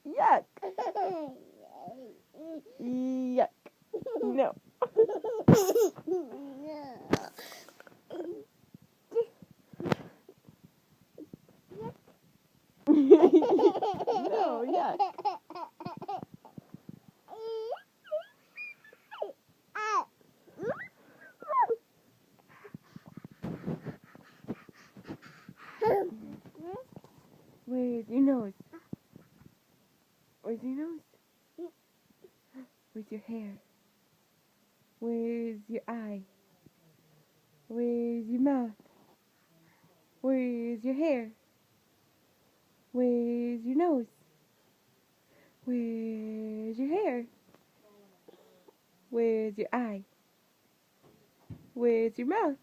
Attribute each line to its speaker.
Speaker 1: Yuck. Yuck. No. No, yuck. Where's your nose? Where's your nose? Where's your hair? Where's your eye? Where's your mouth? Where's your hair? Where's your nose? Where's your hair? Where's your eye? Where's your mouth?